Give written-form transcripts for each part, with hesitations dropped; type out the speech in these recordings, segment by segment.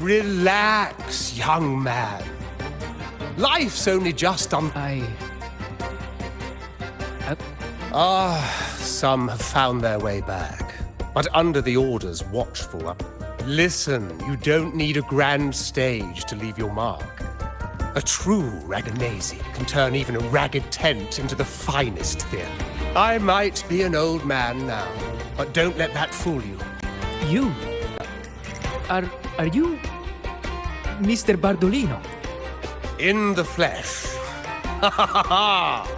Relax, young man. Life's only just on... Some have found their way back, but under the orders, watchful. Listen, you don't need a grand stage to leave your mark. A true Ragagnese can turn even a ragged tent into the finest theatre. I might be an old man now, but don't let that fool you. You? Are you... Mr. Bardolino? In the flesh. Ha ha ha ha!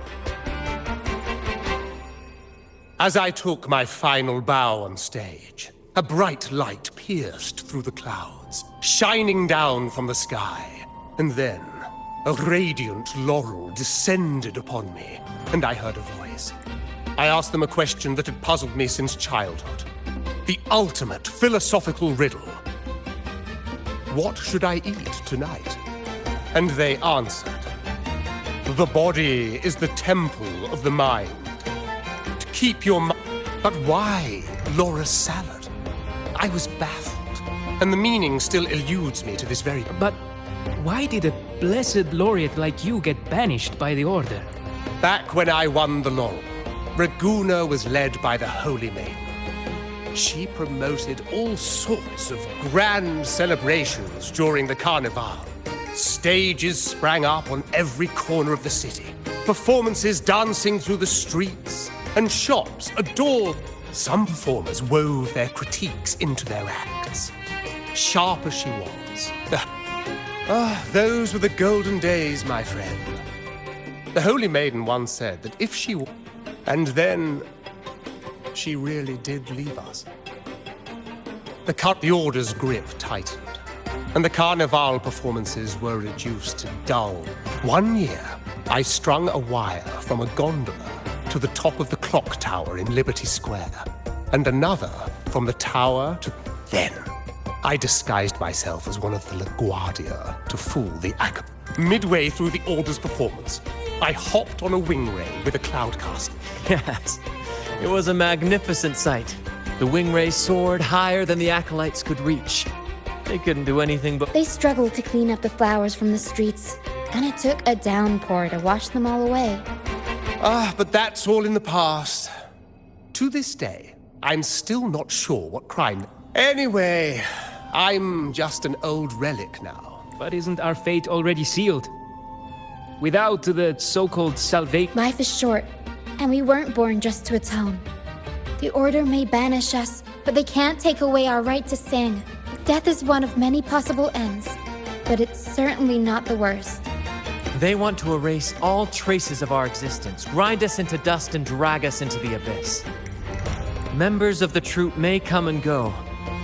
As I took my final bow on stage, a bright light pierced through the clouds, shining down from the sky. And then, a radiant laurel descended upon me, and I heard a voice. I asked them a question that had puzzled me since childhood. The ultimate philosophical riddle. What should I eat tonight? And they answered. The body is the temple of the mind. To keep your mind. But why Laura's salad? I was baffled, and the meaning still eludes me to this very... But why did a blessed laureate like you get banished by the Order? Back when I won the laurel, Raguna was led by the Holy Maiden. She promoted all sorts of grand celebrations during the Carnival. Stages sprang up on every corner of the city. Performances dancing through the streets, and shops adored. Some performers wove their critiques into their acts. Sharp as she was. Those were the golden days, my friend. The Holy Maiden once said that if she... And then... she really did leave us. The Order's grip tightened, and the Carnival performances were reduced to dull. One year, I strung a wire from a gondola to the top of the clock tower in Liberty Square, and another from the tower to... Then, I disguised myself as one of the LaGuardia to fool the Ac... Midway through the Order's performance, I hopped on a wing ray with a cloudcaster. Yes, it was a magnificent sight. The wing ray soared higher than the acolytes could reach. They couldn't do anything but... They struggled to clean up the flowers from the streets, and it took a downpour to wash them all away. But that's all in the past. To this day, I'm still not sure what crime... Anyway, I'm just an old relic now. But isn't our fate already sealed? Without the so-called salvation... Life is short, and we weren't born just to atone. The Order may banish us, but they can't take away our right to sing. Death is one of many possible ends, but it's certainly not the worst. They want to erase all traces of our existence, grind us into dust and drag us into the abyss. Members of the troupe may come and go,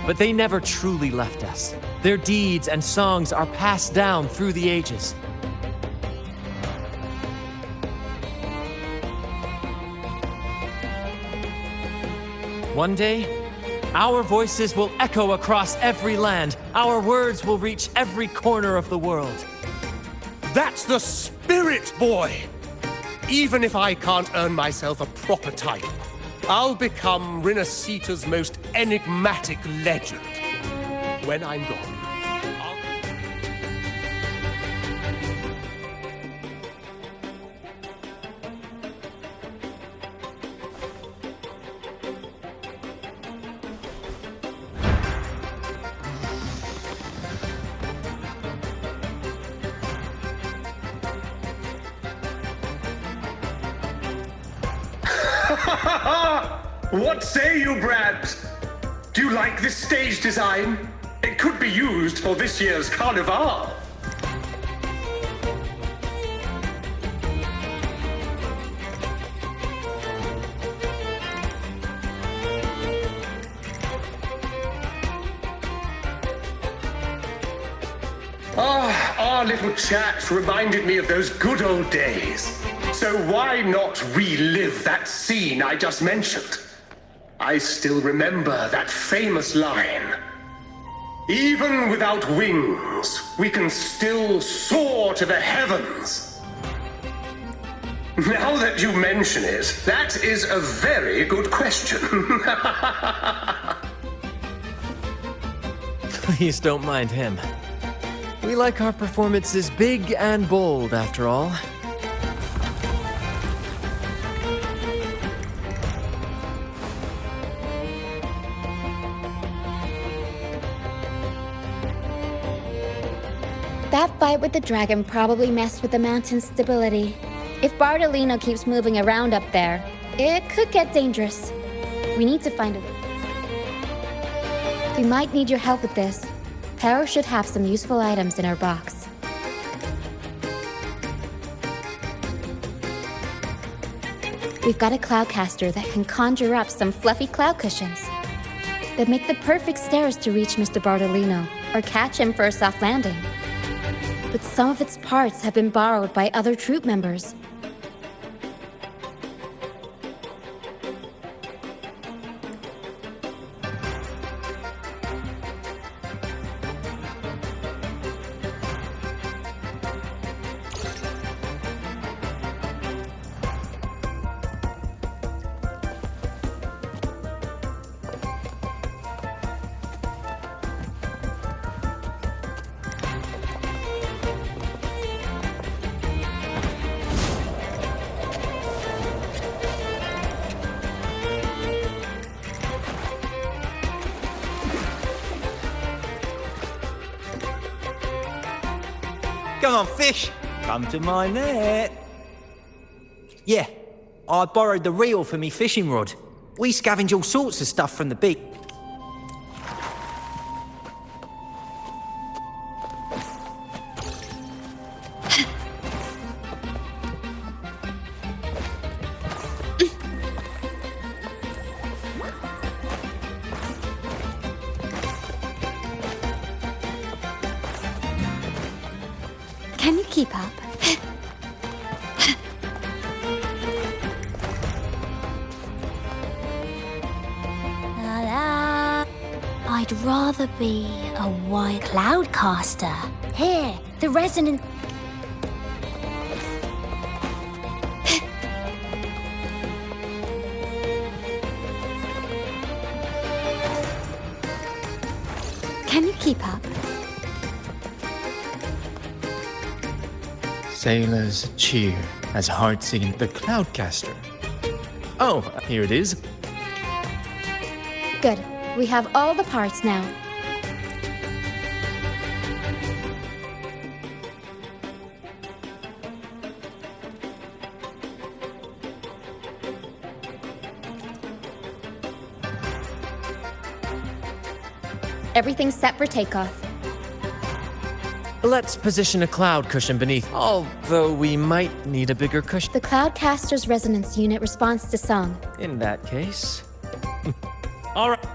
but they never truly left us. Their deeds and songs are passed down through the ages. One day, our voices will echo across every land. Our words will reach every corner of the world. That's the spirit, boy! Even if I can't earn myself a proper title, I'll become Rinascita's most enigmatic legend. When I'm gone, What say you, Brad? Do you like this stage design? It could be used for this year's Carnival. Our little chat reminded me of those good old days. So why not relive that scene I just mentioned? I still remember that famous line. Even without wings, we can still soar to the heavens. Now that you mention it, that is a very good question. Please don't mind him. We like our performances big and bold, after all. That fight with the dragon probably messed with the mountain's stability. If Bartolino keeps moving around up there, it could get dangerous. We need to find a way. We might need your help with this. Pero should have some useful items in her box. We've got a cloudcaster that can conjure up some fluffy cloud cushions. They'd make the perfect stairs to reach Mr. Bartolino, or catch him for a soft landing. But some of its parts have been borrowed by other troop members. Come on, fish! Come to my net. Yeah, I borrowed the reel for me fishing rod. We scavenge all sorts of stuff from the beach. Can you keep up? I'd rather be a white cloudcaster. Here, the resonant. Can you keep up? Sailors cheer as heart singing the Cloudcaster. Oh, here it is. Good. We have all the parts now. Everything's set for takeoff. Let's position a cloud cushion beneath, although we might need a bigger cushion. The Cloudcaster's resonance unit responds to song. In that case... All right.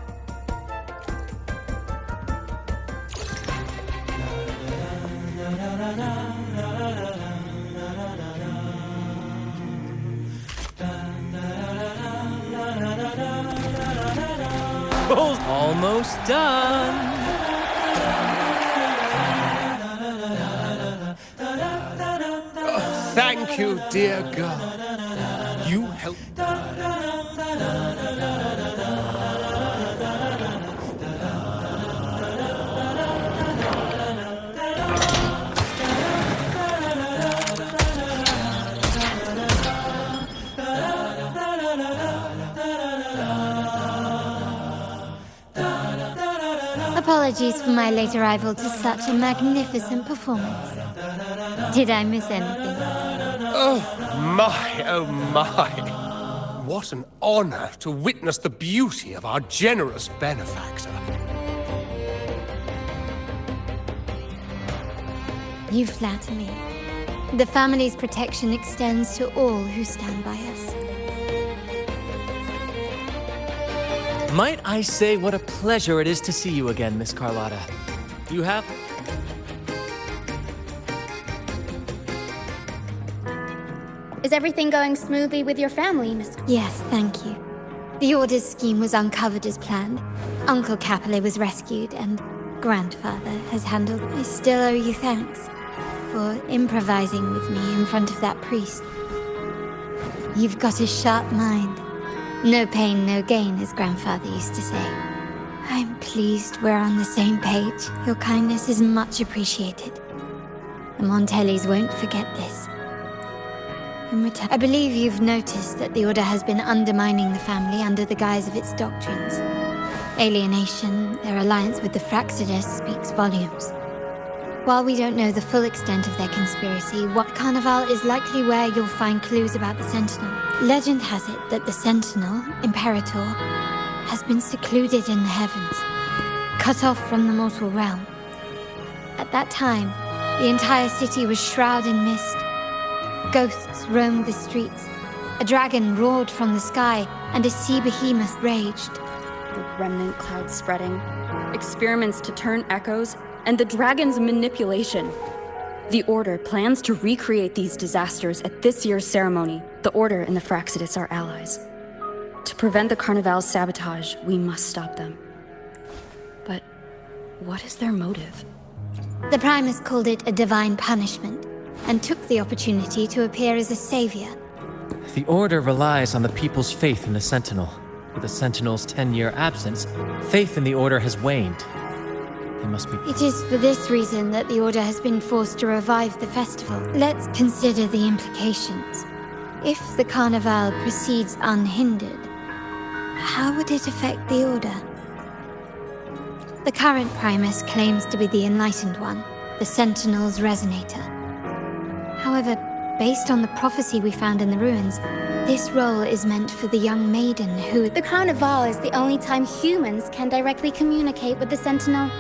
Almost done. Thank you, dear girl. You helped. Apologies for my late arrival to such a magnificent performance. Did I miss anything? Oh my. What an honor to witness the beauty of our generous benefactor. You flatter me. The family's protection extends to all who stand by us. Might I say what a pleasure it is to see you again, Miss Carlotta. You have... Is everything going smoothly with your family, Miss? Yes, thank you. The Order's scheme was uncovered as planned. Uncle Capilet was rescued, and Grandfather has handled... I still owe you thanks for improvising with me in front of that priest. You've got a sharp mind. No pain, no gain, as Grandfather used to say. I'm pleased. pleased we're on the same page. Your kindness is much appreciated. The Montellis won't forget this. In return, I believe you've noticed that the Order has been undermining the family under the guise of its doctrines. Alienation, their alliance with the Fraxidus speaks volumes. While we don't know the full extent of their conspiracy, what Carnival is likely where you'll find clues about the Sentinel. Legend has it that the Sentinel, Imperator, has been secluded in the heavens, cut off from the mortal realm. At that time, the entire city was shrouded in mist. Ghosts roamed the streets. A dragon roared from the sky, and a sea behemoth raged. The remnant cloud spreading, experiments to turn echoes, and the dragon's manipulation. The Order plans to recreate these disasters at this year's ceremony. The Order and the Fraxidus are allies. To prevent the Carnival's sabotage, we must stop them. But what is their motive? The Primus called it a divine punishment, and took the opportunity to appear as a savior. The Order relies on the people's faith in the Sentinel. With the Sentinel's 10-year absence, faith in the Order has waned. They must be... It is for this reason that the Order has been forced to revive the festival. Let's consider the implications. If the Carnival proceeds unhindered, how would it affect the Order? The current Primus claims to be the Enlightened One, the Sentinel's Resonator. However, based on the prophecy we found in the ruins, this role is meant for the young maiden who... The Carnival is the only time humans can directly communicate with the Sentinel.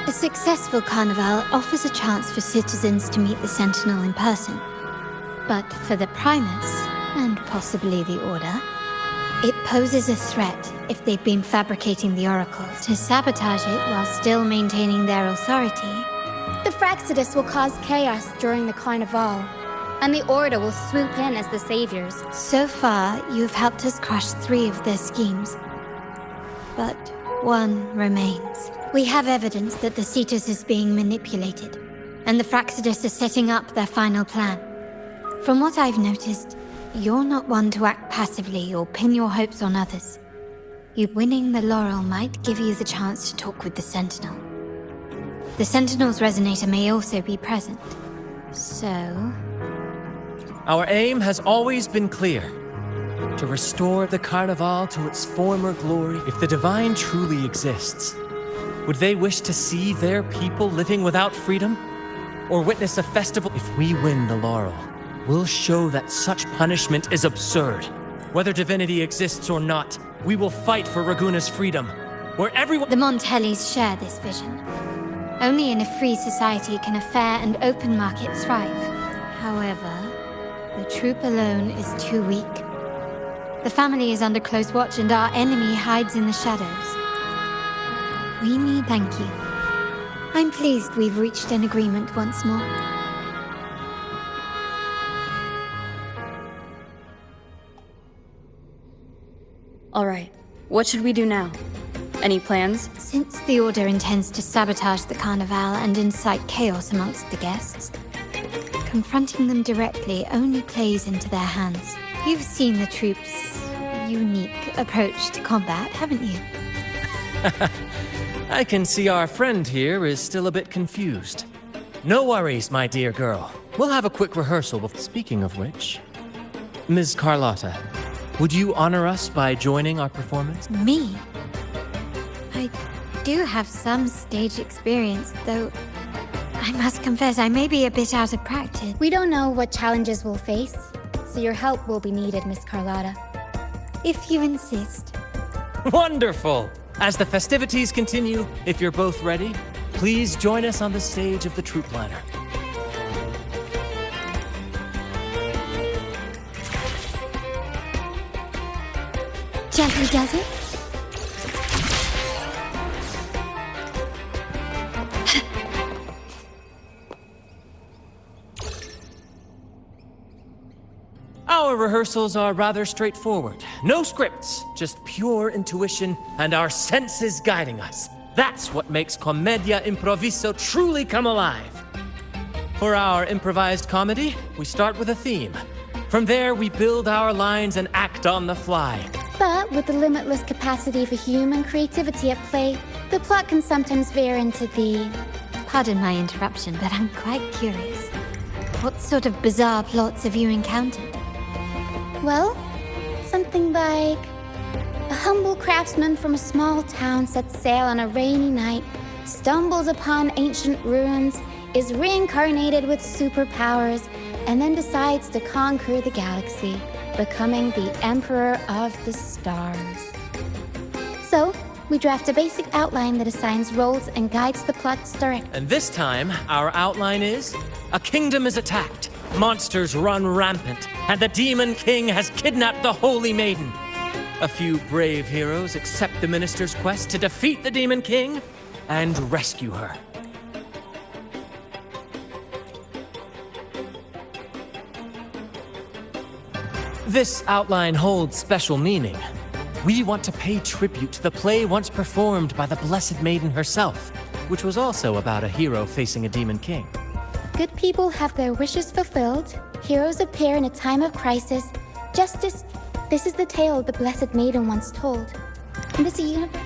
A successful Carnival offers a chance for citizens to meet the Sentinel in person. But for the Primus, and possibly the Order, it poses a threat if they've been fabricating the oracles to sabotage it while still maintaining their authority. The Fraxidus will cause chaos during the Carnival, and the Order will swoop in as the saviors. So far, you've helped us crush 3 of their schemes. But one remains. We have evidence that the Cetus is being manipulated, and the Fraxidus are setting up their final plan. From what I've noticed, you're not one to act passively or pin your hopes on others. You winning the laurel might give you the chance to talk with the Sentinel. The Sentinel's Resonator may also be present. So... Our aim has always been clear. To restore the Carnival to its former glory. If the Divine truly exists, would they wish to see their people living without freedom? Or witness a festival? If we win the laurel, we'll show that such punishment is absurd. Whether divinity exists or not, we will fight for Raguna's freedom, where everyone... The Montellis share this vision. Only in a free society can a fair and open market thrive. However, the troop alone is too weak. The family is under close watch and our enemy hides in the shadows. We need thank you. I'm pleased we've reached an agreement once more. All right, what should we do now? Any plans? Since the Order intends to sabotage the Carnival and incite chaos amongst the guests, confronting them directly only plays into their hands. You've seen the troop's unique approach to combat, haven't you? I can see our friend here is still a bit confused. No worries, my dear girl. We'll have a quick rehearsal. Speaking of which, Ms. Carlotta, would you honor us by joining our performance? Me? I do have some stage experience, though I must confess I may be a bit out of practice. We don't know what challenges we'll face, so your help will be needed, Miss Carlotta. If you insist. Wonderful! As the festivities continue, if you're both ready, please join us on the stage of the troop liner. Gently does it? Our rehearsals are rather straightforward. No scripts, just pure intuition and our senses guiding us. That's what makes Commedia Improviso truly come alive. For our improvised comedy, we start with a theme. From there, we build our lines and act on the fly. But with the limitless capacity for human creativity at play, the plot can sometimes veer into the... Pardon my interruption, but I'm quite curious. What sort of bizarre plots have you encountered? Well, something like... A humble craftsman from a small town sets sail on a rainy night, stumbles upon ancient ruins, is reincarnated with superpowers, and then decides to conquer the galaxy, becoming the Emperor of the Stars. So, we draft a basic outline that assigns roles and guides the plot's direction. And this time, our outline is... A kingdom is attacked, monsters run rampant, and the Demon King has kidnapped the Holy Maiden. A few brave heroes accept the Minister's quest to defeat the Demon King and rescue her. This outline holds special meaning. We want to pay tribute to the play once performed by the Blessed Maiden herself, which was also about a hero facing a Demon King. Good people have their wishes fulfilled, heroes appear in a time of crisis, justice... This is the tale the Blessed Maiden once told. And this universe...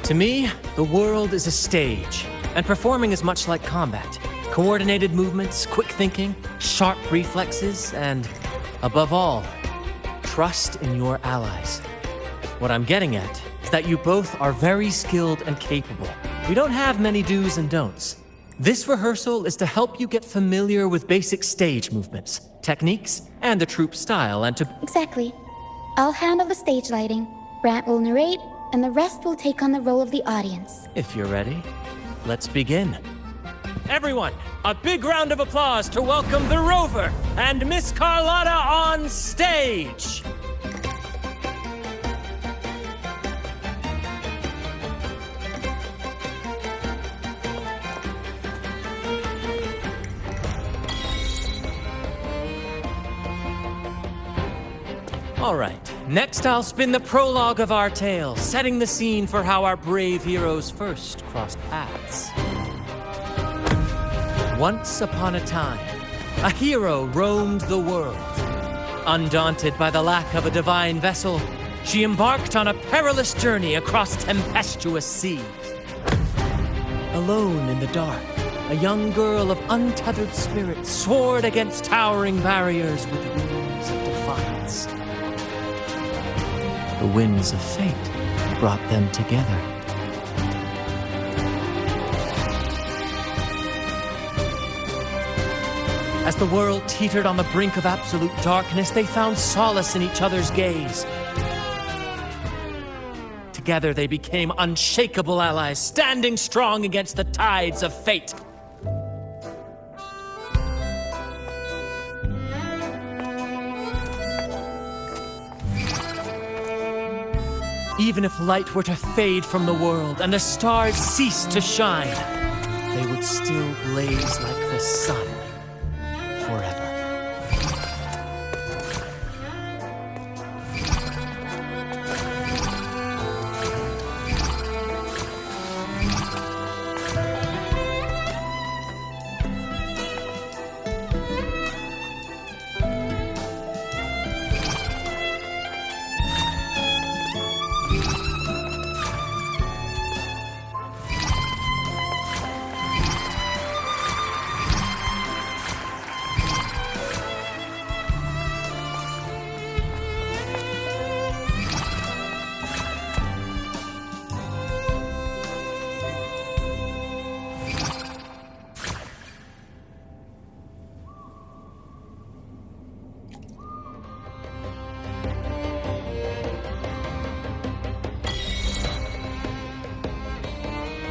To me, the world is a stage, and performing is much like combat. Coordinated movements, quick thinking, sharp reflexes, and, above all, trust in your allies. What I'm getting at is that you both are very skilled and capable. We don't have many do's and don'ts. This rehearsal is to help you get familiar with basic stage movements, techniques, and the troupe style, and to... Exactly. I'll handle the stage lighting, Brant will narrate, and the rest will take on the role of the audience. If you're ready, let's begin. Everyone, a big round of applause to welcome the Rover and Miss Carlotta on stage! All right, next I'll spin the prologue of our tale, setting the scene for how our brave heroes first crossed paths. Once upon a time, a hero roamed the world. Undaunted by the lack of a divine vessel, she embarked on a perilous journey across tempestuous seas. Alone in the dark, a young girl of untethered spirit soared against towering barriers with wings of defiance. The winds of fate brought them together. As the world teetered on the brink of absolute darkness, they found solace in each other's gaze. Together they became unshakable allies, standing strong against the tides of fate. Even if light were to fade from the world and the stars cease to shine, they would still blaze like the sun forever.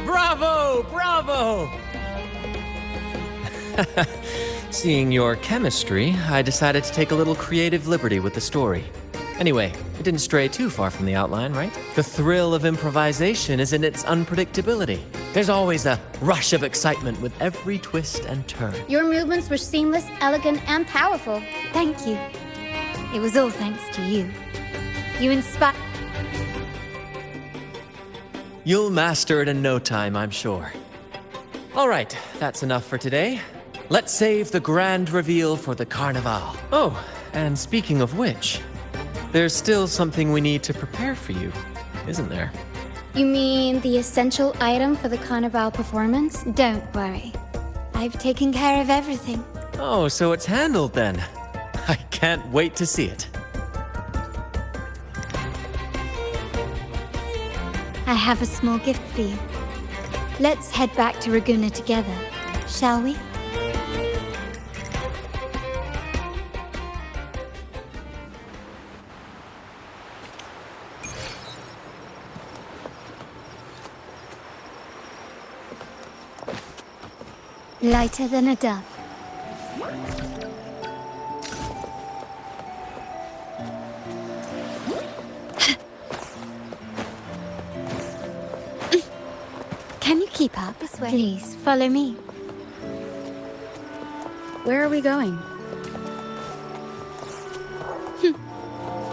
Bravo! Bravo! Seeing your chemistry, I decided to take a little creative liberty with the story. Anyway, it didn't stray too far from the outline, right? The thrill of improvisation is in its unpredictability. There's always a rush of excitement with every twist and turn. Your movements were seamless, elegant, and powerful. Thank you. It was all thanks to you. You inspired... You'll master it in no time, I'm sure. All right, that's enough for today. Let's save the grand reveal for the Carnival. Oh, and speaking of which, There's still something we need to prepare for you, isn't there? You mean the essential item for the Carnival performance? Don't worry. I've taken care of everything. Oh, so it's handled then. I can't wait to see it. I have a small gift for you. Let's head back to Raguna together, shall we? Lighter than a dove. Can you keep up? This way. Please, follow me. Where are we going?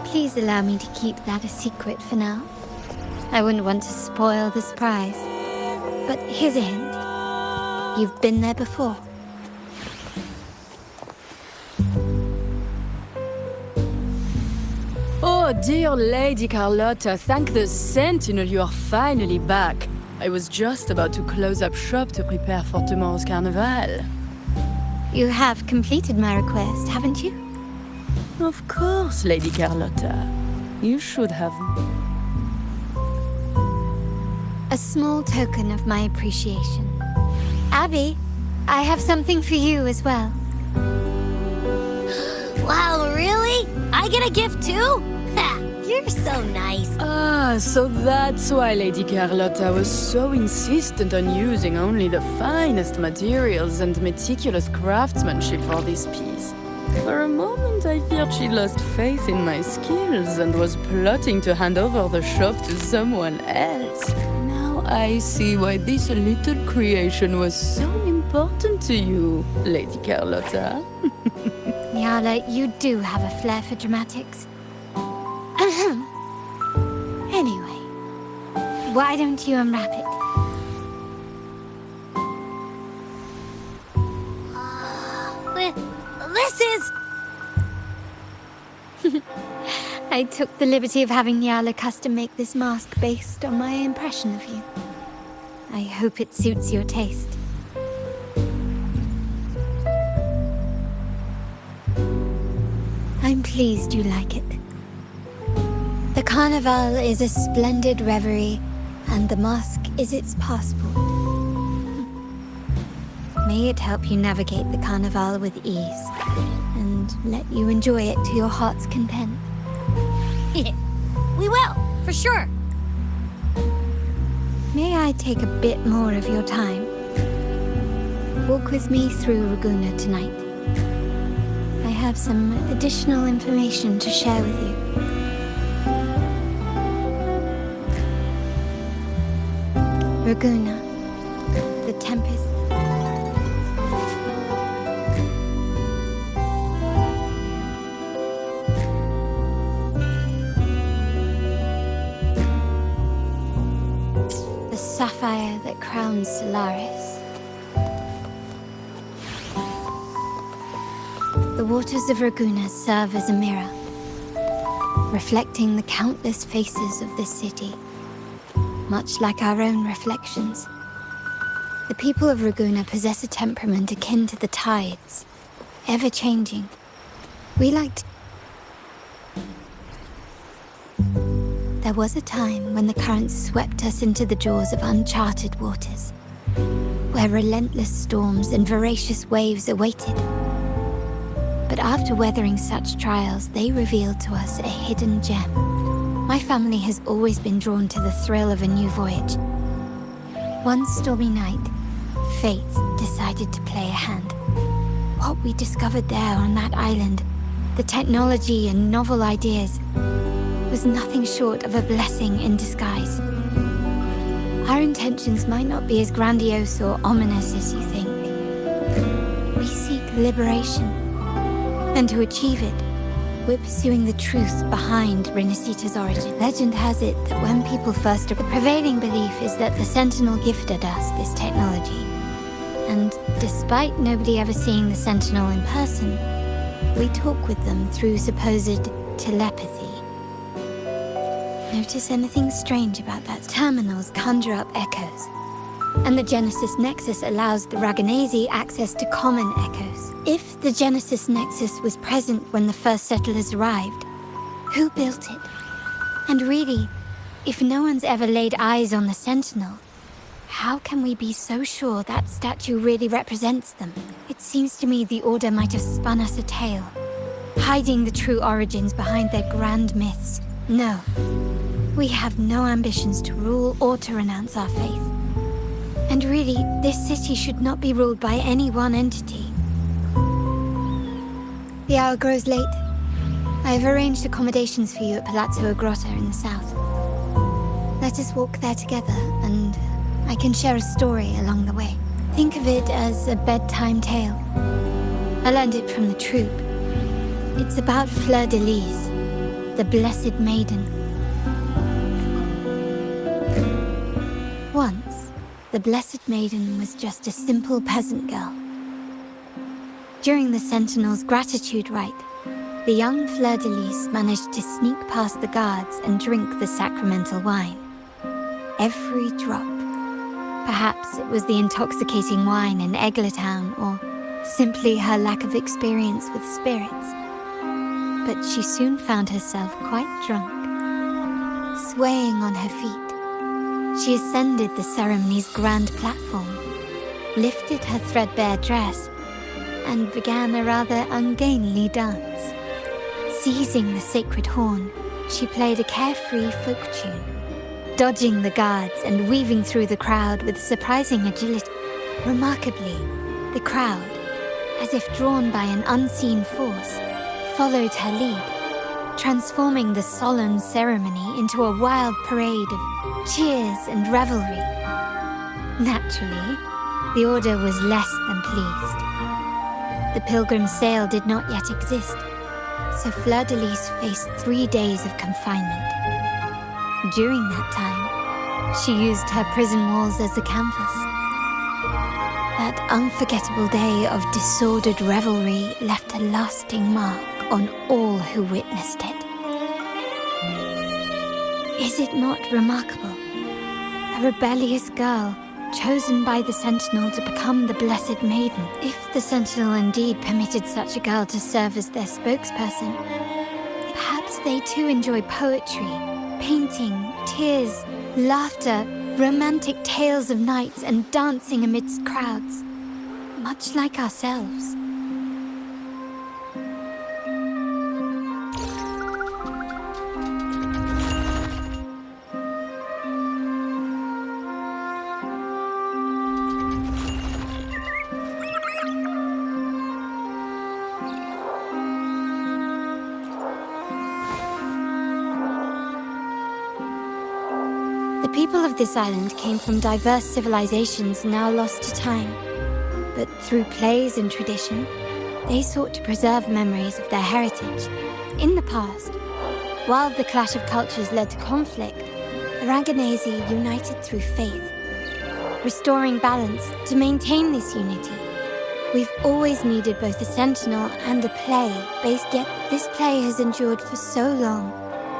Please allow me to keep that a secret for now. I wouldn't want to spoil the surprise. But here's a hint. You've been there before. Oh, dear Lady Carlotta, thank the Sentinel you are finally back. I was just about to close up shop to prepare for tomorrow's carnival. You have completed my request, haven't you? Of course, Lady Carlotta. You should have. A small token of my appreciation. Abby, I have something for you as well. Wow, really? I get a gift too? Ha! You're so nice. Ah, so that's why Lady Carlotta was so insistent on using only the finest materials and meticulous craftsmanship for this piece. For a moment, I feared she lost faith in my skills and was plotting to hand over the shop to someone else. Now I see why this little creation was so important to you, Lady Carlotta. Nyala, you do have a flair for dramatics. Anyway, why don't you unwrap it? This is... I took the liberty of having Nyala custom make this mask based on my impression of you. I hope it suits your taste. I'm pleased you like it. The Carnival is a splendid reverie, and the mask is its passport. May it help you navigate the Carnival with ease, and let you enjoy it to your heart's content. We will, for sure. May I take a bit more of your time? Walk with me through Raguna tonight. I have some additional information to share with you. Raguna, the Tempest. The sapphire that crowns Solaris. The waters of Raguna serve as a mirror, reflecting the countless faces of this city, much like our own reflections. The people of Raguna possess a temperament akin to the tides, ever-changing. We like to... There was a time when the currents swept us into the jaws of uncharted waters, where relentless storms and voracious waves awaited. But after weathering such trials, they revealed to us a hidden gem. My family has always been drawn to the thrill of a new voyage. One stormy night, fate decided to play a hand. What we discovered there on that island, the technology and novel ideas, was nothing short of a blessing in disguise. Our intentions might not be as grandiose or ominous as you think. We seek liberation, and to achieve it, we're pursuing the truth behind Renacita's origin. Legend has it that when people first... The prevailing belief is that the Sentinel gifted us this technology. And despite nobody ever seeing the Sentinel in person, we talk with them through supposed telepathy. Notice anything strange about that? Terminals conjure up echoes, and the Genesis Nexus allows the Raganazi access to common echoes. If the Genesis Nexus was present when the first settlers arrived, who built it? And really, if no one's ever laid eyes on the Sentinel, how can we be so sure that statue really represents them? It seems to me the Order might have spun us a tale, hiding the true origins behind their grand myths. No, we have no ambitions to rule or to renounce our faith. And really, this city should not be ruled by any one entity. The hour grows late. I have arranged accommodations for you at Palazzo Grotta in the south. Let us walk there together, and I can share a story along the way. Think of it as a bedtime tale. I learned it from the troop. It's about Fleur-de-Lis, the Blessed Maiden. Once, the Blessed Maiden was just a simple peasant girl. During the Sentinel's gratitude rite, the young Fleur-de-Lis managed to sneak past the guards and drink the sacramental wine. Every drop. Perhaps it was the intoxicating wine in Eggletown, or simply her lack of experience with spirits. But she soon found herself quite drunk. Swaying on her feet, she ascended the ceremony's grand platform, lifted her threadbare dress, and began a rather ungainly dance. Seizing the sacred horn, she played a carefree folk tune, dodging the guards and weaving through the crowd with surprising agility. Remarkably, the crowd, as if drawn by an unseen force, followed her lead, transforming the solemn ceremony into a wild parade of cheers and revelry. Naturally, the Order was less than pleased. The pilgrim sale did not yet exist, so Fleur-de-Lis faced 3 days of confinement. During that time, she used her prison walls as a canvas. That unforgettable day of disordered revelry left a lasting mark on all who witnessed it. Is it not remarkable? A rebellious girl, chosen by the Sentinel to become the Blessed Maiden. If the Sentinel indeed permitted such a girl to serve as their spokesperson, perhaps they too enjoy poetry, painting, tears, laughter, romantic tales of nights, and dancing amidst crowds, much like ourselves. The people of this island came from diverse civilizations now lost to time. But through plays and tradition, they sought to preserve memories of their heritage. In the past, while the clash of cultures led to conflict, the Raganazi united through faith, restoring balance to maintain this unity. We've always needed both a sentinel and a play, yet this play has endured for so long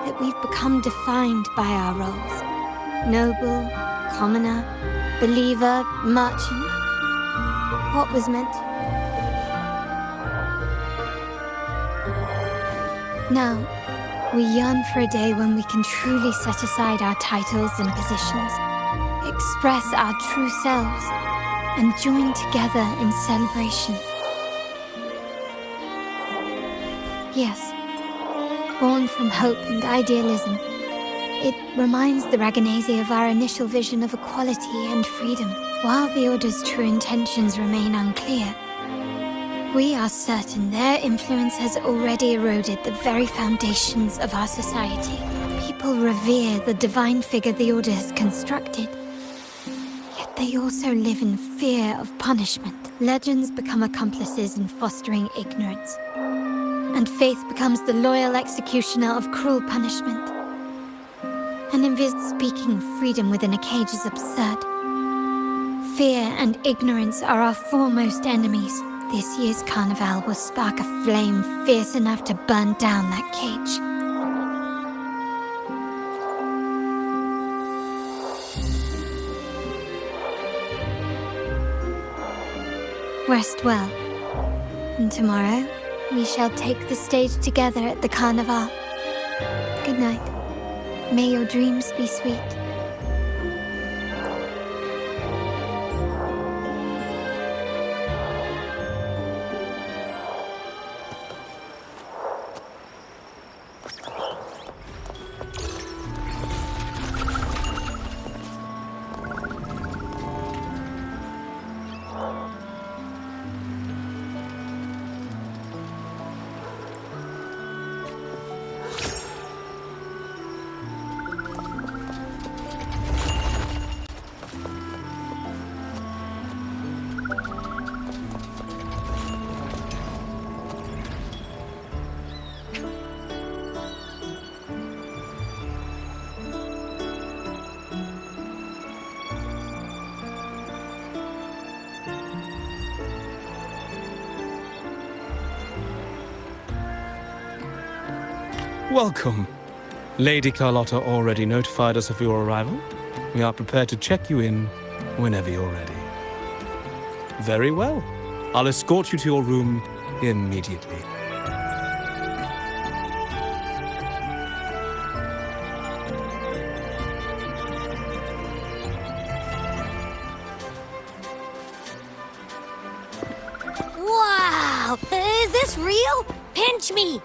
that we've become defined by our roles. Noble, commoner, believer, merchant. What was meant? Now, we yearn for a day when we can truly set aside our titles and positions, express our true selves, and join together in celebration. Yes, born from hope and idealism, it reminds the Raganazi of our initial vision of equality and freedom. While the Order's true intentions remain unclear, we are certain their influence has already eroded the very foundations of our society. People revere the divine figure the Order has constructed, yet they also live in fear of punishment. Legends become accomplices in fostering ignorance, and faith becomes the loyal executioner of cruel punishment. An envisaged speaking freedom within a cage is absurd. Fear and ignorance are our foremost enemies. This year's carnival will spark a flame fierce enough to burn down that cage. Rest well. And tomorrow, we shall take the stage together at the Carnival. Good night. May your dreams be sweet. Welcome. Lady Carlotta already notified us of your arrival. We are prepared to check you in whenever you're ready. Very well. I'll escort you to your room immediately. Wow! Is this real? Pinch me!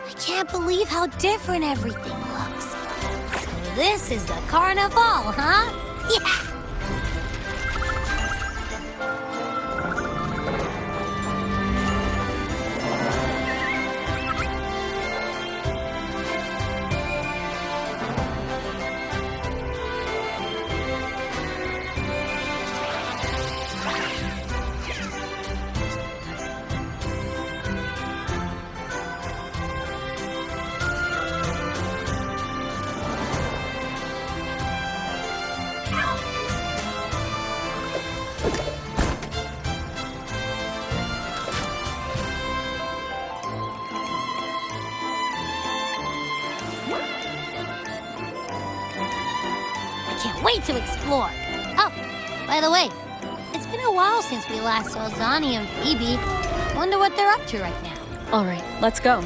I can't believe how different everything looks. So this is the Carnival, huh? Yeah! Can't wait to explore. Oh, by the way, it's been a while since we last saw Zani and Phoebe. Wonder what they're up to right now. All right, let's go.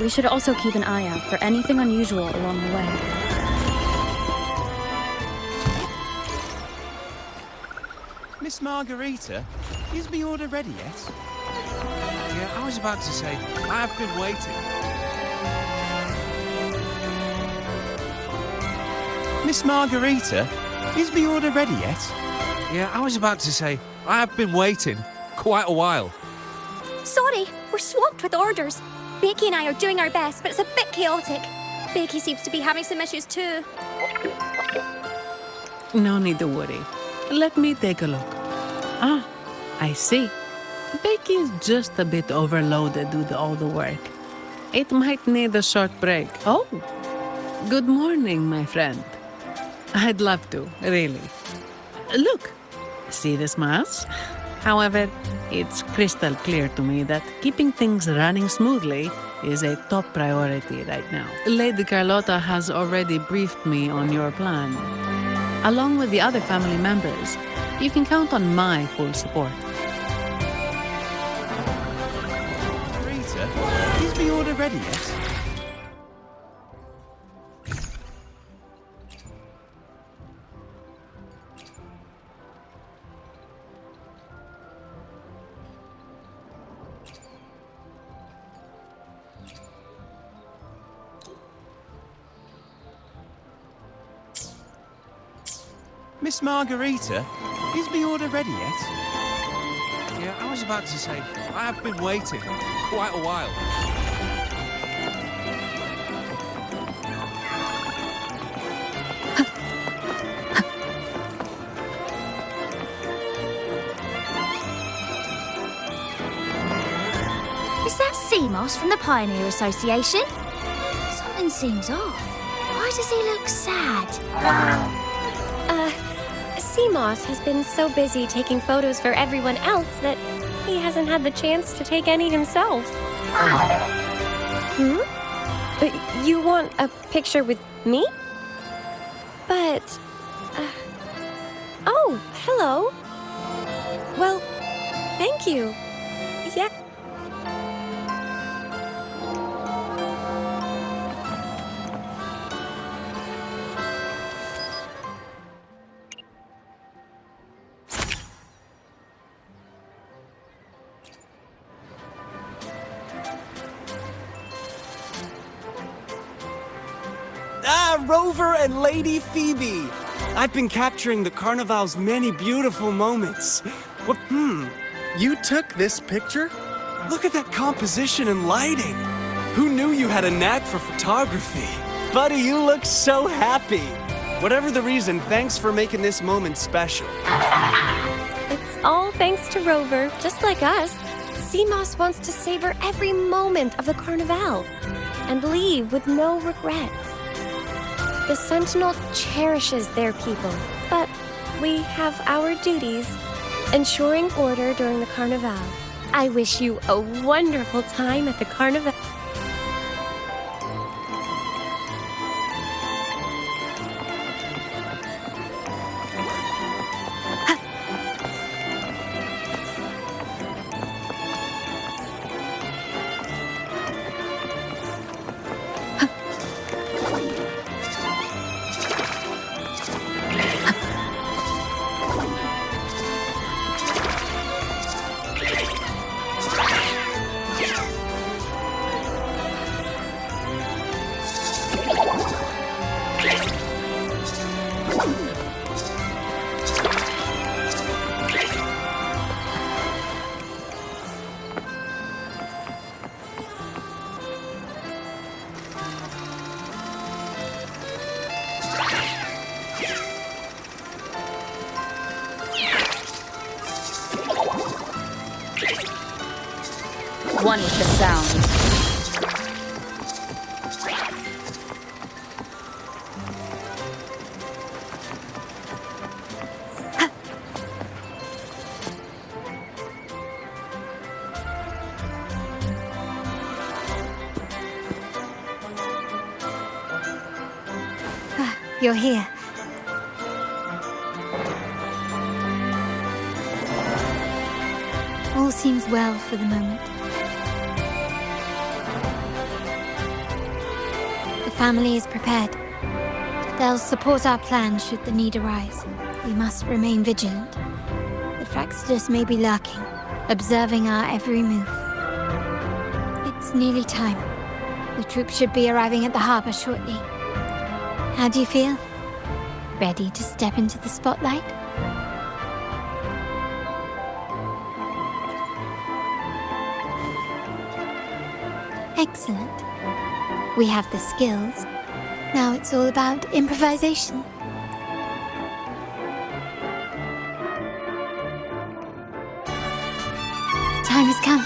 We should also keep an eye out for anything unusual along the way. Miss Margarita, is my order ready yet? Yeah, I was about to say, I've been waiting. Miss Margarita, is my order ready yet? Yeah, I was about to say, I've been waiting quite a while. Sorry, we're swamped with orders. Becky and I are doing our best, but it's a bit chaotic. Becky seems to be having some issues too. No need to worry. Let me take a look. Ah, I see. Becky is just a bit overloaded with all the work. It might need a short break. Oh, good morning, my friend. I'd love to, really. Look, see this mass? However, it's crystal clear to me that keeping things running smoothly is a top priority right now. Lady Carlotta has already briefed me on your plan. Along with the other family members, you can count on my full support. Rita, is my order ready yet? Miss Margarita, is my order ready yet? Yeah, I was about to say, I've been waiting quite a while. Is that Seamoss from the Pioneer Association? Something seems off. Why does he look sad? Seamoss has been so busy taking photos for everyone else that he hasn't had the chance to take any himself. You want a picture with me? But... oh, hello. Well, Thank you. Yeah. Ah, Rover and Lady Phoebe! I've been capturing the Carnival's many beautiful moments. What, you took this picture? Look at that composition and lighting. Who knew you had a knack for photography? Buddy, you look so happy. Whatever the reason, thanks for making this moment special. It's all thanks to Rover, just like us. Seamoss wants to savor every moment of the Carnival and leave with no regrets. The Sentinel cherishes their people, but we have our duties, ensuring order during the Carnival. I wish you a wonderful time at the Carnival. One with the sound. You're here. All seems well for the moment. The family is prepared. They'll support our plan should the need arise. We must remain vigilant. The Fraxidus may be lurking, observing our every move. It's nearly time. The troops should be arriving at the harbor shortly. How do you feel? Ready to step into the spotlight? Excellent. We have the skills. Now it's all about improvisation. The time has come.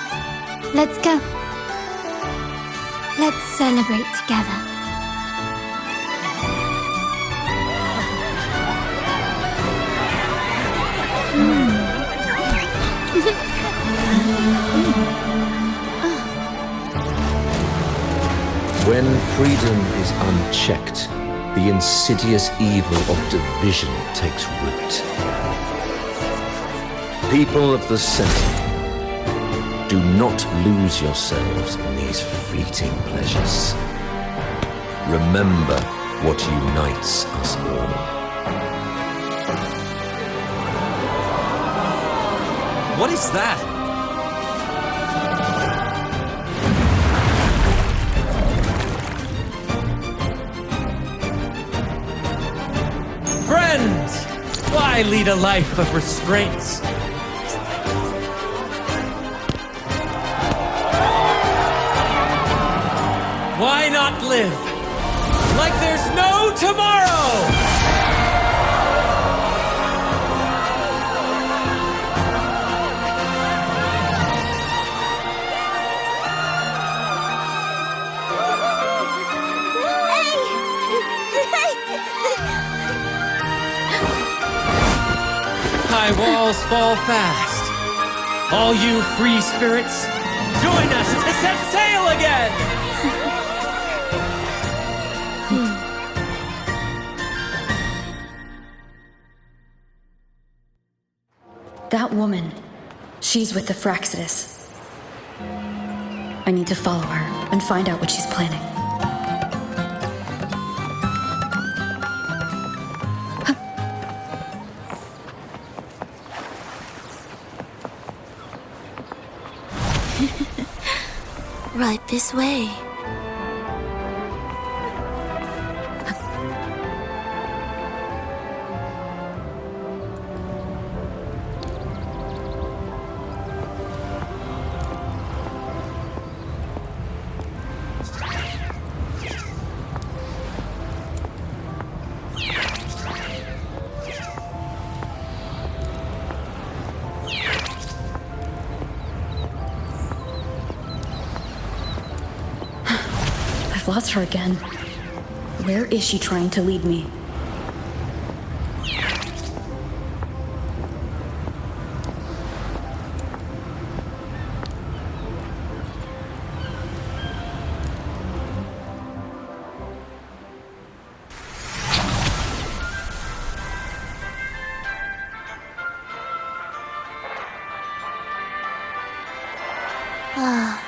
Let's go. Let's celebrate together. When freedom is unchecked, the insidious evil of division takes root. People of the Sentinel, do not lose yourselves in these fleeting pleasures. Remember what unites us all. What is that? Friends! Why lead a life of restraints? Why not live like there's no tomorrow? High walls fall fast. All you free spirits, join us to set sail again! That woman, She's with the Fraxidus. I need to follow her and find out what she's planning. Right this way. I've lost her again. Where is she trying to lead me? Ah,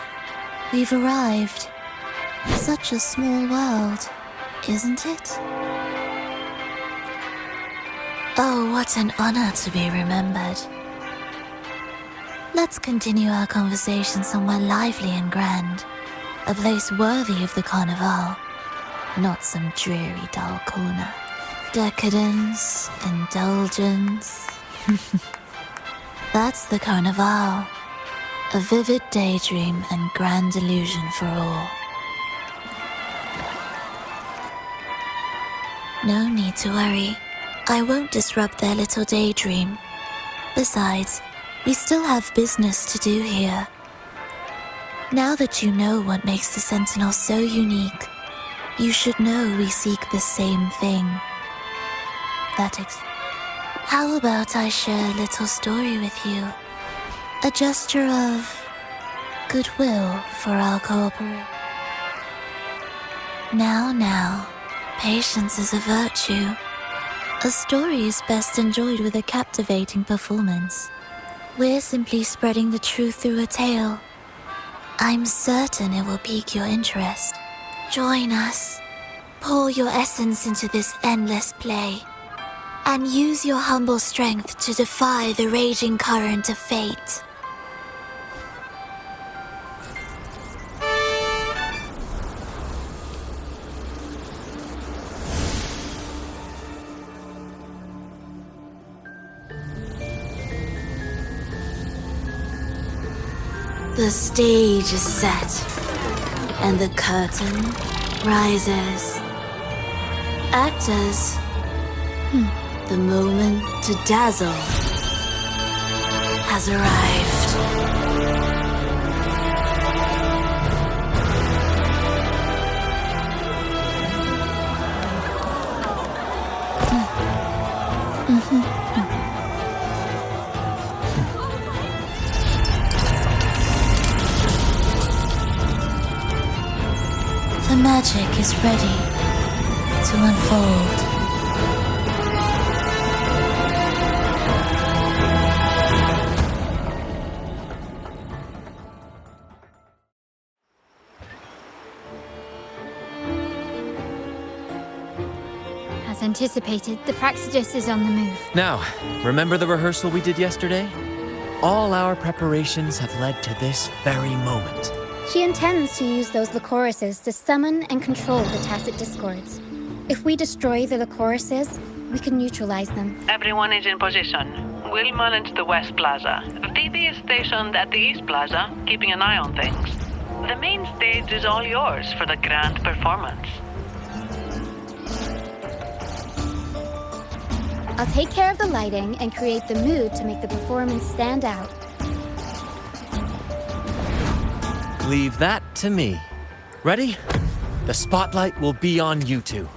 we've arrived. Such a small world, isn't it? Oh, what an honor to be remembered. Let's continue our conversation somewhere lively and grand. A place worthy of the Carnival. Not some dreary, dull corner. Decadence, indulgence. That's the Carnival. A vivid daydream and grand illusion for all. No need to worry. I won't disrupt their little daydream. Besides, we still have business to do here. Now that you know what makes the Sentinel so unique, you should know we seek the same thing. How about I share a little story with you? A gesture of goodwill for our cooperation. Now. Patience is a virtue. A story is best enjoyed with a captivating performance. We're simply spreading the truth through a tale. I'm certain it will pique your interest. Join us. Pour your essence into this endless play. And use your humble strength to defy the raging current of fate. The stage is set, and the curtain rises. Actors, the moment to dazzle has arrived. The magic is ready to unfold. As anticipated, the Fraxidus is on the move. Now, remember the rehearsal we did yesterday? All our preparations have led to this very moment. She intends to use those Lycoruses to summon and control the Tacit Discords. If we destroy the Lycoruses, we can neutralize them. Everyone is in position. We'll manage the West Plaza. Phoebe is stationed at the East Plaza, keeping an eye on things. The main stage is all yours for the grand performance. I'll take care of the lighting and create the mood to make the performance stand out. Leave that to me. Ready? The spotlight will be on you two.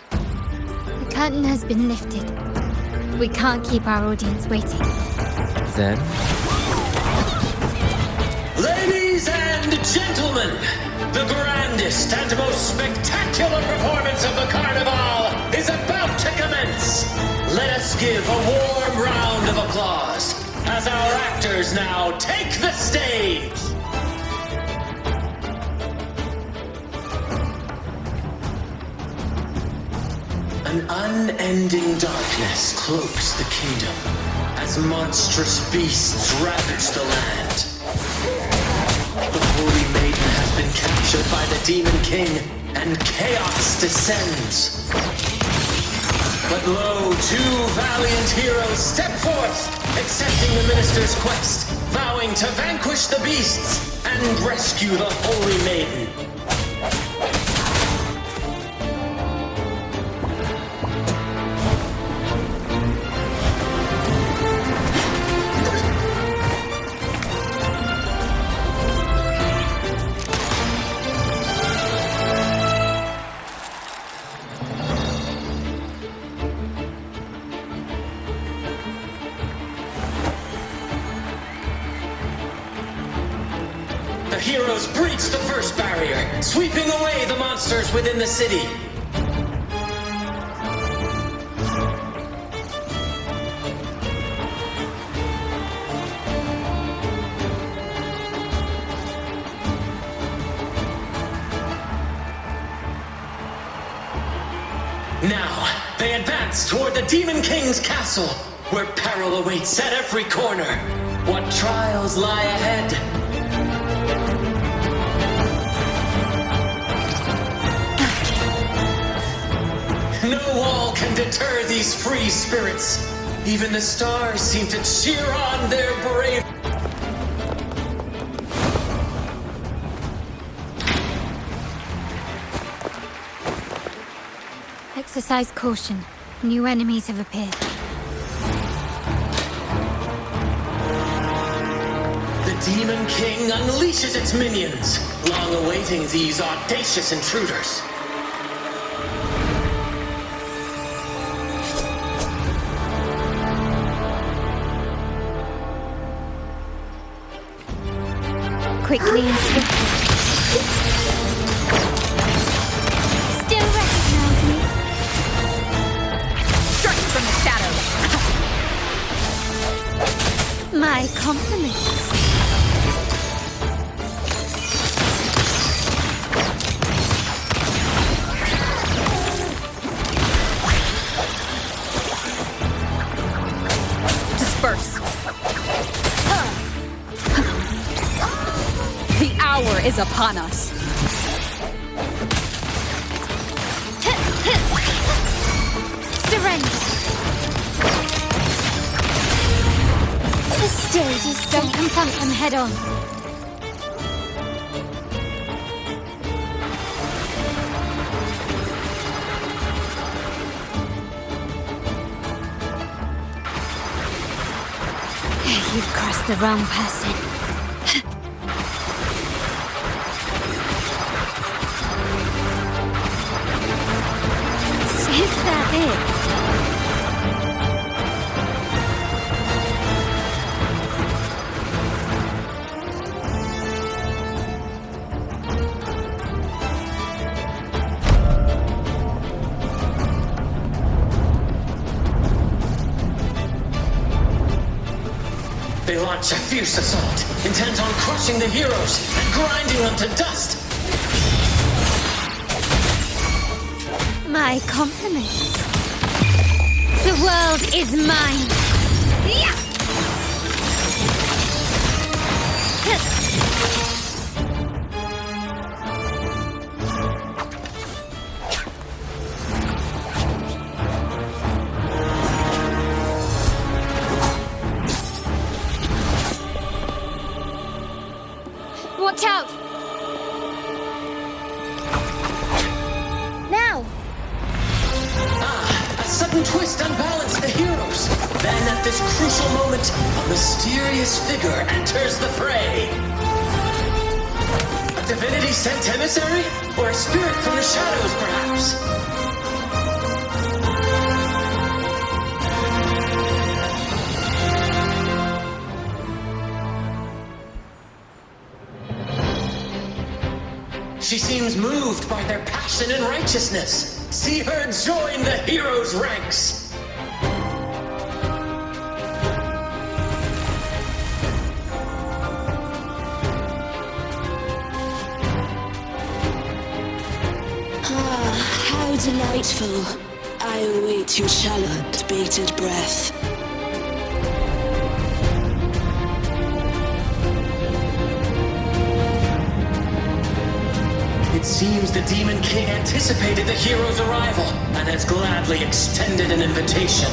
The curtain has been lifted. We can't keep our audience waiting. Then? Ladies and gentlemen, the grandest and most spectacular performance of the Carnival is about to commence. Let us give a warm round of applause as our actors now take the stage. An unending darkness cloaks the kingdom as monstrous beasts ravage the land. The Holy Maiden has been captured by the Demon King, and chaos descends. But lo, two valiant heroes step forth, accepting the minister's quest, vowing to vanquish the beasts and rescue the Holy Maiden. Heroes breach the first barrier, sweeping away the monsters within the city. Now, they advance toward the Demon King's castle, where peril awaits at every corner. What trials lie ahead? No wall can deter these free spirits. Even the stars seem to cheer on their brave. Exercise caution. New enemies have appeared. The Demon King unleashes its minions, long awaiting these audacious intruders. Quickly and swiftly. Still recognize me? Strike from the shadows! My compliments. Disperse. The hour is upon us. Surrender. The stage is set. Don't confront them head on. You've crossed the wrong person. Is that it? They launch a fierce assault, intent on crushing the heroes and grinding them to dust. My compliments. The world is mine. Yeah! Watch out! Now! A sudden twist unbalanced the heroes. Then at this crucial moment, a mysterious figure enters the fray. A divinity sent emissary? Or a spirit from the shadows, perhaps? She seems moved by their passion and righteousness. See her join the heroes' ranks. delightful. I await your shallow, bated breath. It seems the Demon King anticipated the hero's arrival and has gladly extended an invitation.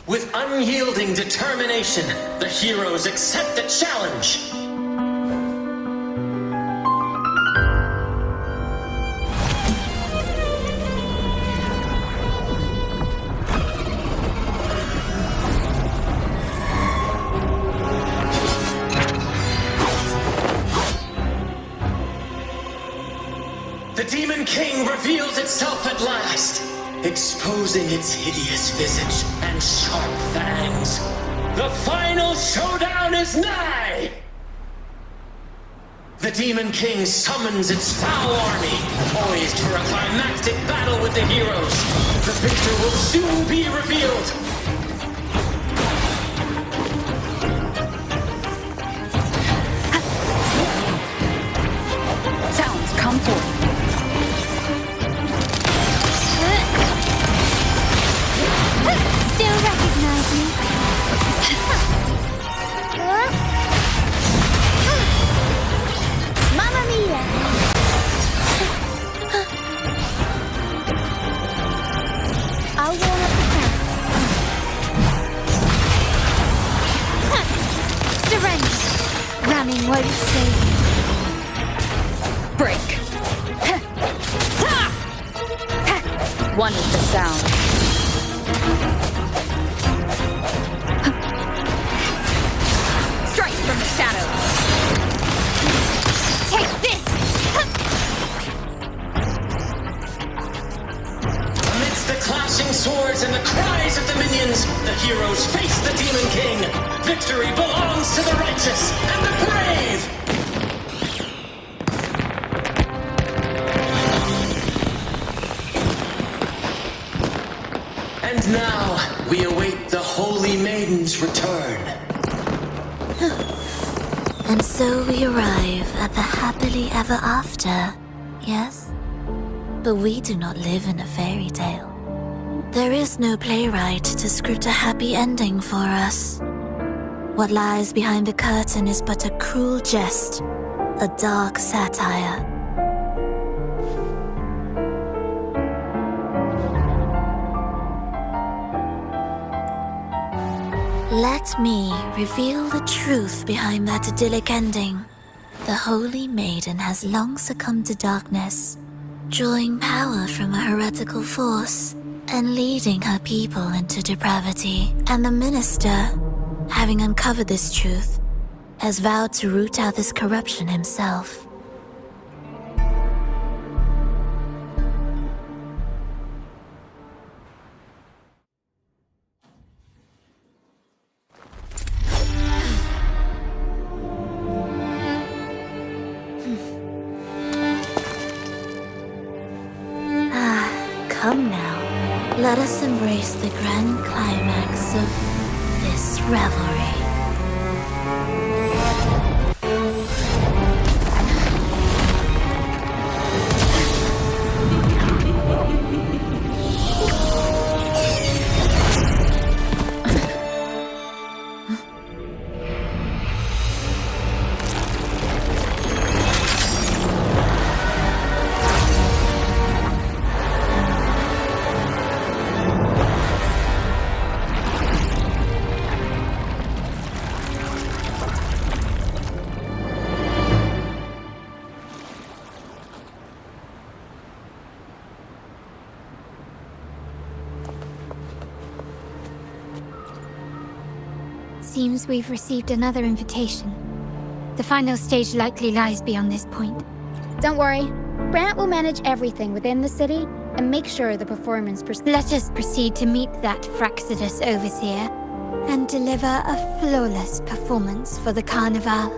With unyielding determination, the heroes accept the challenge. The Demon King reveals itself at last, exposing its hideous visage and sharp fangs. The final showdown is nigh! The Demon King summons its foul army, poised for a climactic battle with the heroes. The victor will soon be revealed. Sounds come forth. Still recognize me? Mamma mia! I'll warm up the crowd. Surrender. Ramming won't save you. Break. One is the sound. Strike from the shadows. Take this! Amidst the clashing swords and the cries of the minions, the heroes face the Demon King. Victory belongs to the righteous and the brave! And now, we await the Holy Maiden's return. And so we arrive at the happily ever after, yes? But we do not live in a fairy tale. There is no playwright to script a happy ending for us. What lies behind the curtain is but a cruel jest, a dark satire. Let me reveal the truth behind that idyllic ending. The Holy Maiden has long succumbed to darkness, drawing power from a heretical force and leading her people into depravity. And the minister, having uncovered this truth, has vowed to root out this corruption himself. Come now, let us embrace the grand climax of this revelry. Seems we've received another invitation. The final stage likely lies beyond this point. Don't worry, Brant will manage everything within the city and make sure the performance Let us proceed to meet that Fraxidus overseer and deliver a flawless performance for the Carnival.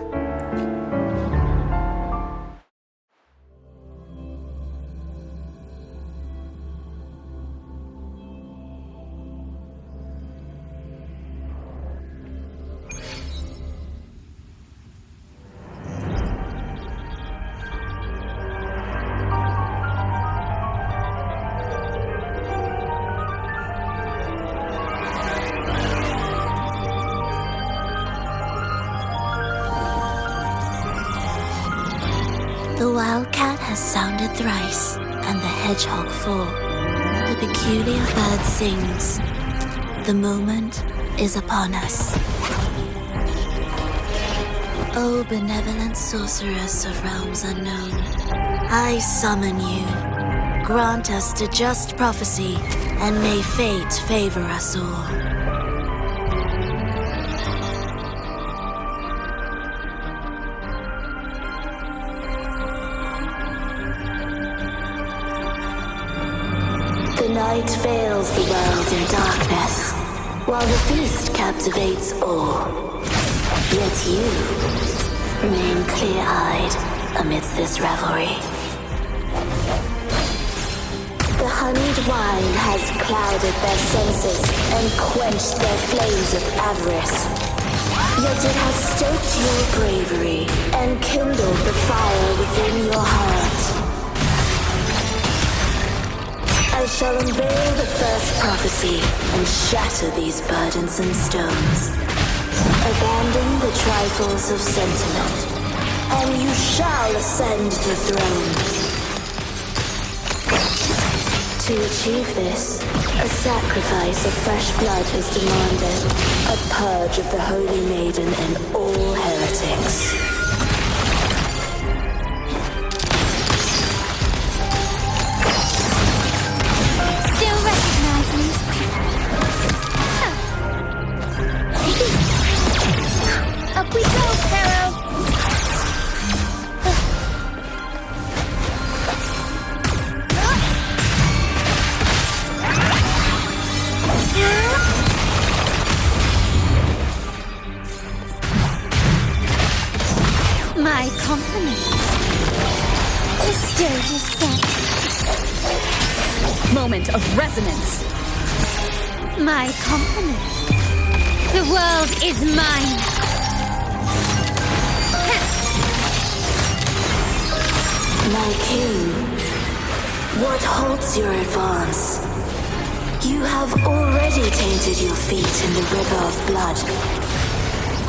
The wildcat has sounded thrice, and the hedgehog four. The peculiar bird sings. The moment is upon us. O benevolent sorceress of realms unknown, I summon you. Grant us a just prophecy, and may fate favor us all. The night veils the world in darkness, while the feast captivates all. Yet you remain clear-eyed amidst this revelry. The honeyed wine has clouded their senses and quenched their flames of avarice. Yet it has stoked your bravery and kindled the fire within your heart. I shall unveil the first prophecy and shatter these burdensome stones. Abandon the trifles of sentiment, and you shall ascend the throne. To achieve this, a sacrifice of fresh blood is demanded, a purge of the Holy Maiden and all heretics. Up we go, Pharaoh! My compliments. The stage is set. Moment of resonance. My compliments. The world is mine. My king, what halts your advance? You have already tainted your feet in the river of blood.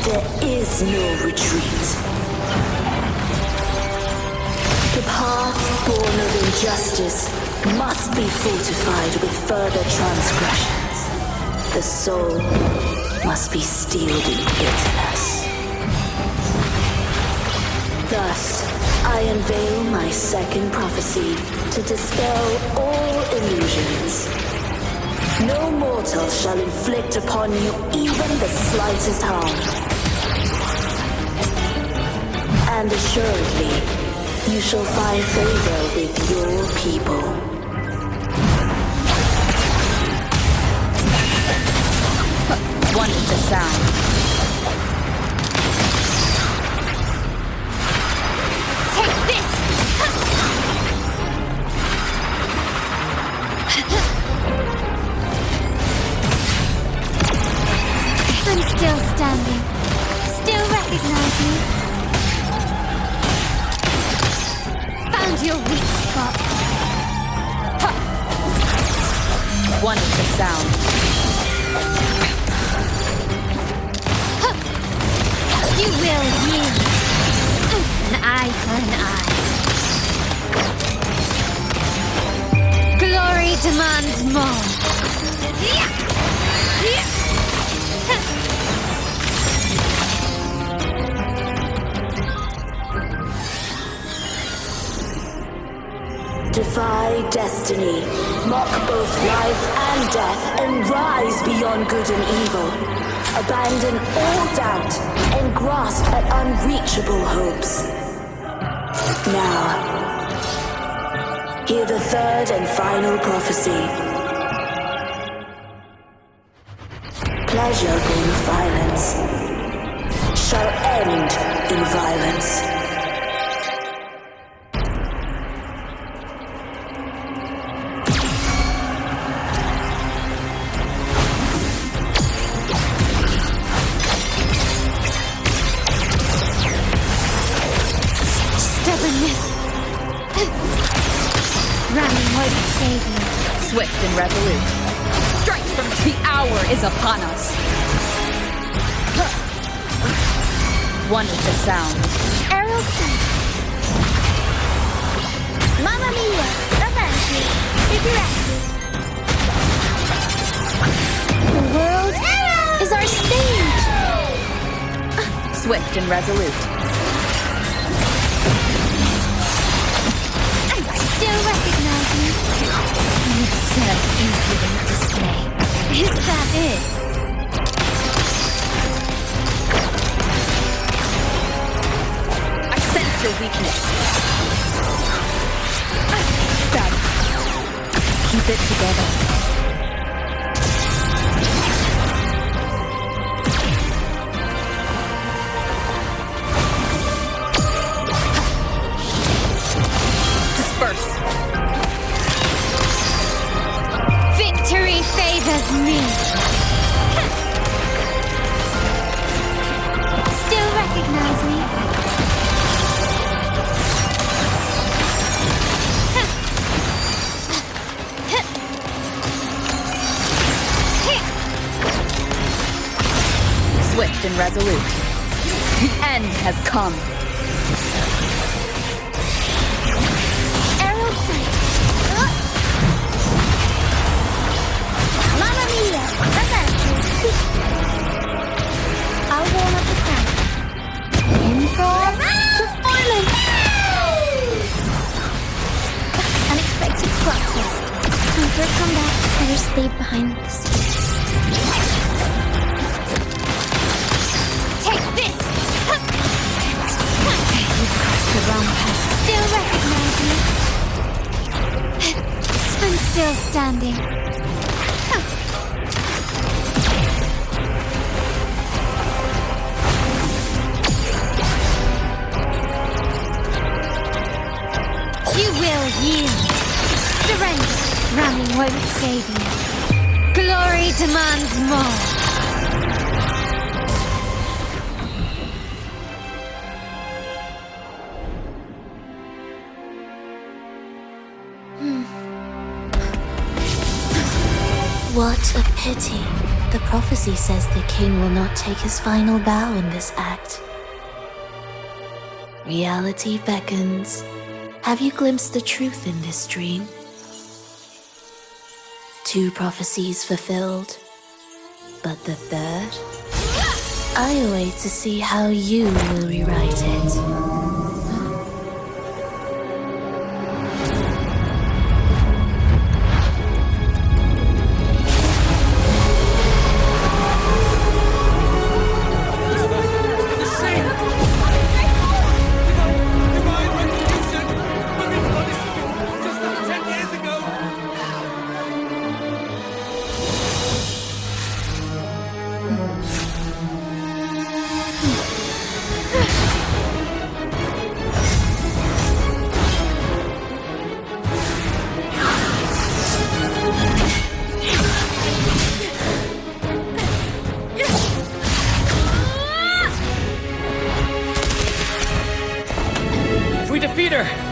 There is no retreat. The path born of injustice must be fortified with further transgressions. The soul must be steeled in bitterness. Thus, I unveil my second prophecy to dispel all illusions. No mortal shall inflict upon you even the slightest harm. And assuredly, you shall find favor with your people. One with the sound. Take this! I'm still standing. Still recognize me. Found your weak spot. One with the sound. You will yield. An eye for an eye. Glory demands more. Defy destiny, mock both life and death, and rise beyond good and evil. Abandon all doubt and grasp at unreachable hopes. Now, Hear the third and final prophecy. Pleasure born of violence shall end in violence. Stubbornness. Ramming won't save you. Swift and resolute. Strike from the hour is upon us. One with the sound. Arrow sight. Mamma mia! Avanti! Figurati! The world is our stage! Swift and resolute. Still recognize me? An absurd, impudent display. Is that it? I sense your weakness. Bad. Keep it together. Disperse. Victory favors me. Still recognize me? Swift and resolute. The end has come. Arrow sight. Mamma mia! Avanti! I'll warm up the crowd. Improv performance! Unexpected plot twist. After a comeback, better stay behind the scenes. Take this! You've crossed the wrong path. Still recognize me? I'm still standing. You will yield. Surrender. Running won't save you. Glory demands more. What a pity. The prophecy says the king will not take his final bow in this act. Reality beckons. Have you glimpsed the truth in this dream? 2 prophecies fulfilled, but the third? I await to see how you will rewrite it.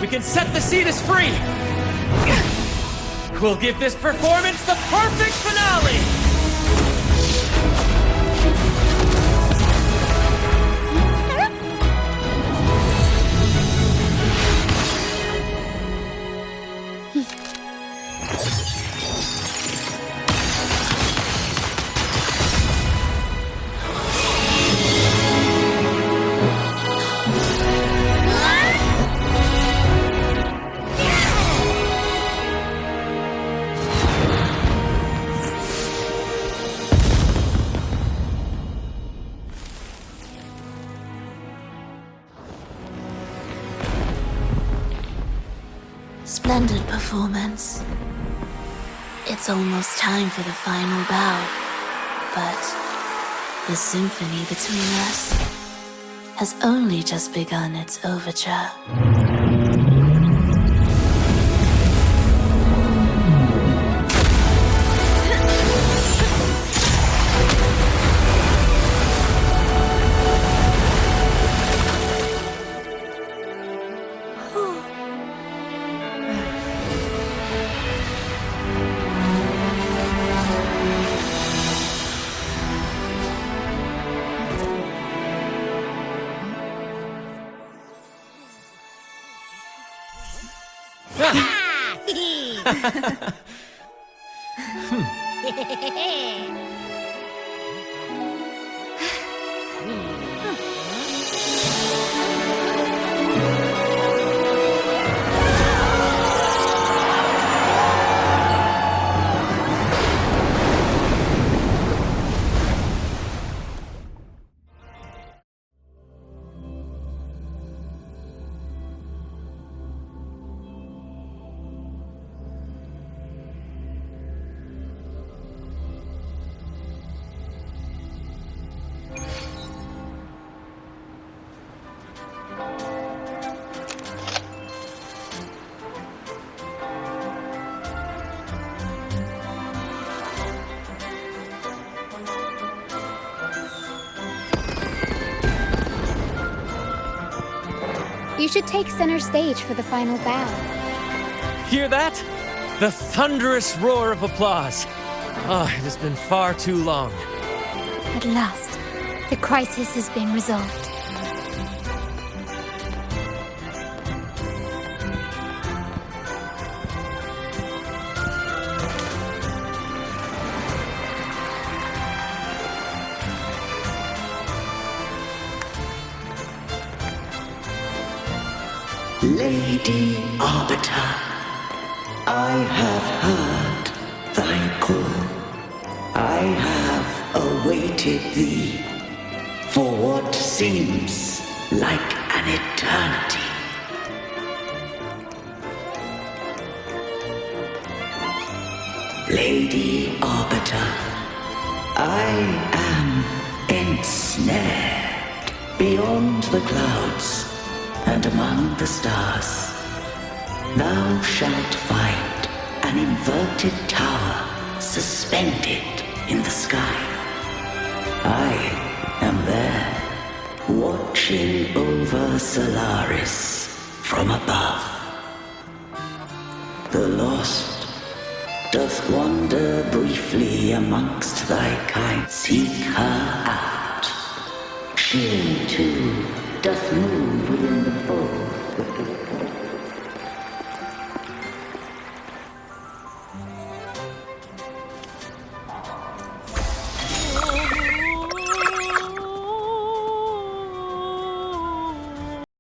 We can set the Cetus free! We'll give this performance the perfect finale! splendid performance. It's almost time for the final bow, but the symphony between us has only just begun its overture. You should take center stage for the final bow. Hear that? The thunderous roar of applause. Oh, it has been far too long. At last, the crisis has been resolved. Lady Arbiter, I have heard thy call. I have awaited thee for what seems like an eternity. Lady Arbiter, I am ensnared beyond the clouds and among the stars. Thou shalt find an inverted tower suspended in the sky. I am there, watching over Solaris from above. The lost doth wander briefly amongst thy kind. Seek her out. She too doth move within the fold.